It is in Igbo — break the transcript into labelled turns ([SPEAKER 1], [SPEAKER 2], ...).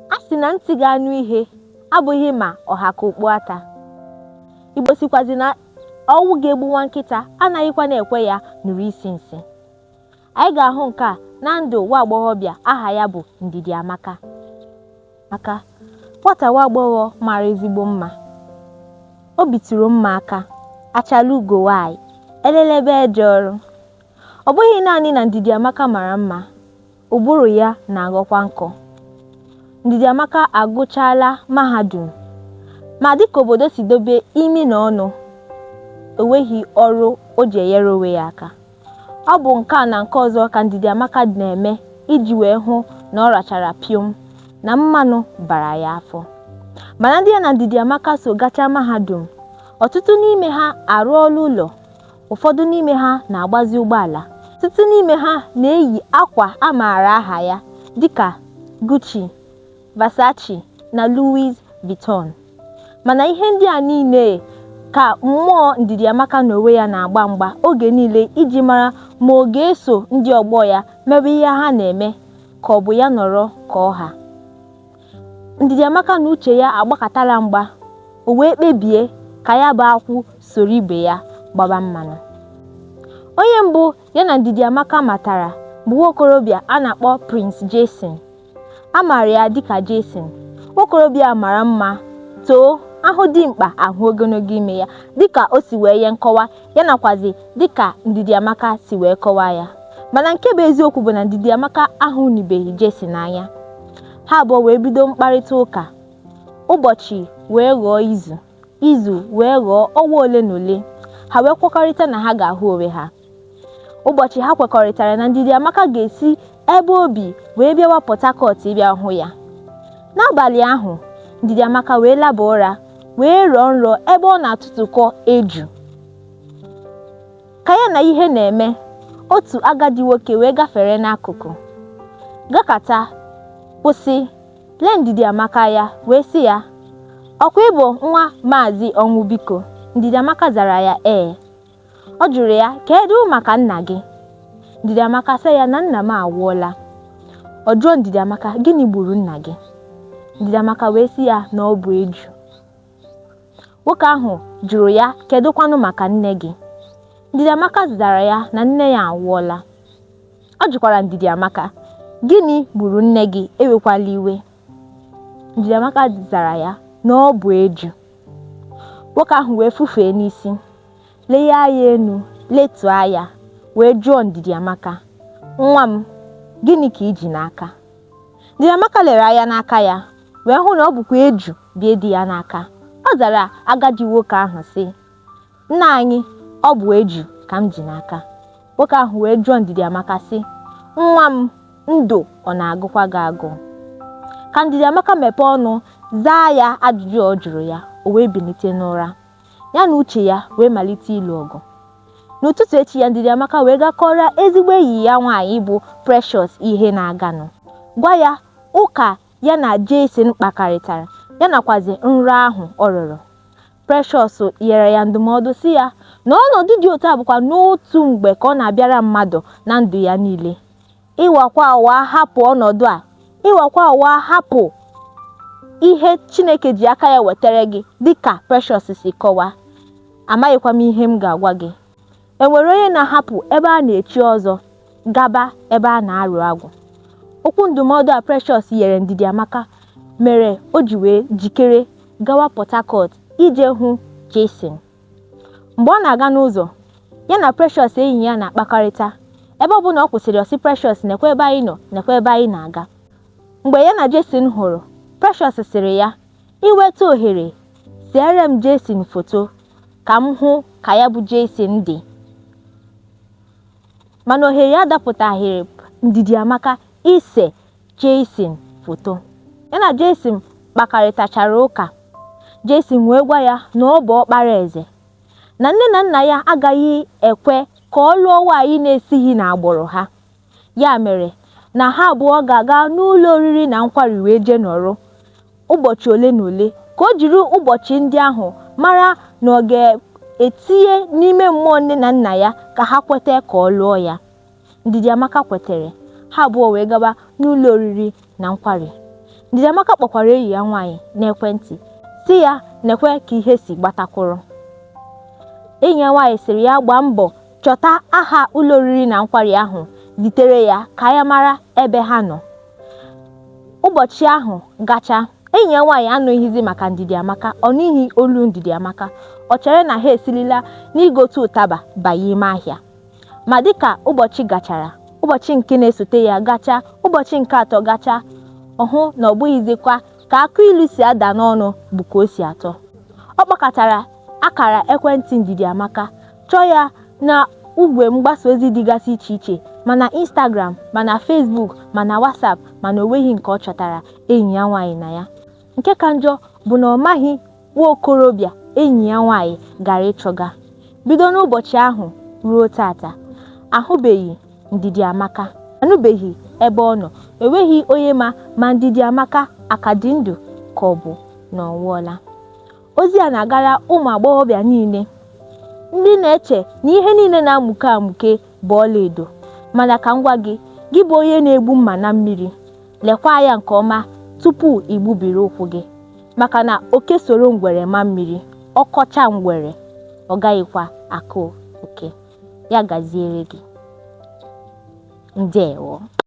[SPEAKER 1] A sị na ntị ga-anụ ihe abụghị ma ọha ka okpu ata. Igbo sikwazi na ọnwụ ga-egbu nwa nkịta anaghịkwa na-ekwe ya nụrụ isi nsị. Anyị ga-ahụ nke a na ndụ nwa agbọghọbịa aha ya bụ Ndidi Amaka. Nwata nwa agbọghọ mara ezigbo mma. Obi tụrụ mma aka, achala ugo nwanyị, elelebe eje ọrụ. Ọ bụghị naanị na Ndidi Amaka mara mma, ụbụrụ ya na-aghọkwa nkọ. Ndidi Amaka agụchala mahadum, ma dịka obodo si dobe imi na ọnụ, o nweghị ọrụ o ji enyere onwe ya aka. Ọ bụ nke a na nke ọzọ ka Ndidi Amaka na-eme iji wee hụ na ọ rachara pịọm na mmanụ bara ya afọ. Mana ndị ya na Ndidi Amaka so gacha mahadum, ọtụtụ n'ime ha arụọla ụlọ, ụfọdụ n'ime ha na-agbazi ụgbọala, ọtụtụ n'ime ha na-eyi akwa a maara aha ya dịka Gucci, Versace na Louis Vuitton. Mana ihe ndị a niile ka mmụọ Ndidi Amaka n'onwe ya na-agba mgba oge niile iji mara ma ọ ga-eso ndị ọgbọ ya mebe ihe ha na-eme ka ọ bụ ya nọrọ ka ọha. Ndidi Amaka na uche ya agbakọtala mgba, o wee kpebie ka ya bụ akwụ soro ibe ya gbaba mmanụ. Onye mbụ ya na Ndidi Amaka matara bụ nwokorobịa a na-akpọ Prince Jason. A maara ya dịka Jason. Nwokorobịa mara mma, too, ahụ dị mkpa, ahụ ogologo ime ya dịka o si wee ye nkọwa ya nakwazi dịka Ndidi Amaka si wee kọwa ya. Mana nke bụ eziokwu bụ na Ndidi Amaka ahụnubeghị Jason anya. Ha abụọ wee bido mkparịta ụka. Ụbọchị wee ghọọ izu, izu wee ghọọ ọnwa ole na ole. Ha wee kwekọrịta na ha ga-ahụ onwe ha. Ụbọchị ha kwekọrịtara na Ndidi Amaka ga-esi ebe obi wee bịawa Port Harcourt ịbịa hụ ya. N'abalị ahụ, Ndidi Amaka wee laba ụra wee rọọ nrọ ebe ọ na-atụtụkọ eju. Ka ya na ihe na-eme, otu agadi nwoke wee gafere n'akụkụ, gakata, kwụsị, lee Ndidi Amaka ya wee sị ya, "Ọkwa ịbụ nwa Maazị Ọnwụ biko?" Ndidi Amaka zara ya ee. Ọ jụrụ ya, "Kedu maka nna gị?" Ndidi Amaka sị ya na nna m anwụọla. Ọ jụọ Ndidi Amaka, "Gịnị gburu nna gị?" Ndidi Amaka wee sị ya na ọ bụ eju. Nwoke ahụ jụrụ ya, "Kedụkwanụ maka nne gị?" Ndidi Amaka zara ya na nne ya anwụọla. Ọ jụkwara Ndidi Amaka, "Gịnị gburu nne gị? Ewekwala iwe." Ndidi Amaka zara ya na ọ bụ eju. Nwoke ahụ wee fufee n'isi, lee ya enu, letuo ya, wee jụọ Ndidi Amaka, "Nwa m, gịnị ka iji n'aka?" Ndidi Amaka lere anya n'aka ya wee hụ na ọ bụkwa eju bie di ya n'aka. Ọ zara agadi nwoke ahụ sị, "Nna anyị, ọ bụ eju ka m ji n'aka." Nwoke ahụ wee jụọ Ndidi Amaka sị, "Nwa m, ndụ ọ na-agụkwa gị agụ?" Ka Ndidi Amaka mepee ọnụ zaa ya ajụjụ ọ jụrụ ya, o wee bilite n'ụra. Ya na uche ya wee malite ịlụ ọgụ. N'ụtụtụ echi ya, Ndidi Amaka wee gakọrọ ezigbo enyi ya nwaanyị bụ Precious ihe na-aganụ. Gwa ya ụka ya na Jason kpakọrịtara, ya nakwazi nrọ ahụ ọ rụrụ. Precious nyere ya ndụmọdụ si ya na ọnọdụ dị otu a bụkwa n'otu mgbe ka ọ na-abịara mmadụ na ndụ ya niile. Ịwakwa ụwa hapụ ọnọdụ a, ịwakwa ụwa hapụ ihe Chineke ji aka ya wetara gị dịka Precious si kọwa. Amaghịkwa m ihe m ga-agwa gị. Enwere onye na-ahapụ ebe a na-echi ọzọ gaba ebe a na-arụ agwụ. Okwu ndụmọdụ a Precious nyere Ndidi Amaka mere o ji wee jikere gawa Port Harcourt ije hụ Jason. Mgbe ọ na-aga n'ụzọ, ya na Precious enyi ya na-akpakọrịta. Ebe ọ bụ na ọ kwụsịrị ọsị Precious, "Nekwa ebe anyị nọ, nekwa ebe anyị na-aga." Mgbe ya na Jason hụrụ, Precious sịrị ya, "Iweta ohere, seere m Jason foto ka m hụ ka ya bụ Jason dị." Mana ohere ya dapụtaghịrị Ndidi Amaka ise Jason foto. Ya na Jason kpakọrịtachara ụka. Jason wee gwa ya na ọ bụ ọkpara eze, na nne na nna ya agaghị ekwe ka ọ lụọ nwaanyị na-esighị n'agbụrụ ha. Ya mere na ha abụọ ga-aga n'ụlọ oriri na nkwari wee jee nọrọ ụbọchị ole na ole ka o jiri ụbọchị ndị ahụ mara na ọ ga-etinye n'ime mmụọ nne na nna ya ka ha kweta ka ọ lụọ ya. Ndidi Amaka kwetere. Ha abụọ wee gaba n'ụlọ oriri na nkwari. Ndidi Amaka kpọkwara enyi ya nwaanyị n'ekwentị si ya nekwe ka ihe si gbatakwụrụ. Enyi ya nwaanyị sịrị ya gbaa mbọ chọta aha ụlọ oriri na nkwari ahụ, zitere ya ka ya mara ebe ha nọ. Ụbọchị ahụ gacha, enyi ya nwaanyị anụghịzi maka Ndidi Amaka, ọ n'ihi olu Ndidi Amaka. Ọ chere na ha esilila n'igotu ụtaba banye ime ahịa. Ma dịka ụbọchị gachara, ụbọchị nke na-esote ya gacha, ụbọchị nke atọ gacha, ọ hụ na ọ bụghịzikwa ka akụ ilu si ada n'ọnụ bụ ka o si atọ. Ọ kpọkọtara akara ekwentị Ndidi Amaka, chọọ ya na igwe mgbasa ozi dịgasị iche iche, mana Instagram, mana Facebook, mana WhatsApp, mana onweghị nke ọ chọtara enyi ya nwaanyị na ya. Nke ka njọ bụ na ọ maghị nwa okorobịa enyi ya nwaanyị gara ịchọga. Bido n'ụbọchị ahụ ruo tata, ahụbeghị Ndidi Amaka, anụbeghị ebe ọ nọ. Enweghị onye ma Ndidi Amaka aka dị ndụ ka ọ bụ na ọ nwụọla. Ozi a na-agara ụmụ agbọghọbịa niile ndị na-eche na ihe niile na-amụke amụke bụ ọlaedo, mana ka m gwa gị, gị bụ onye na-egbu mma na mmiri, lekwa ya nke ọma tupu igbubiri ụkwụ gị, maka na oke soro ngwere ma mmiri, ọ kọcha ngwere ọ gaghịkwa akụ oke. Ya gaziere gị. Ndewo.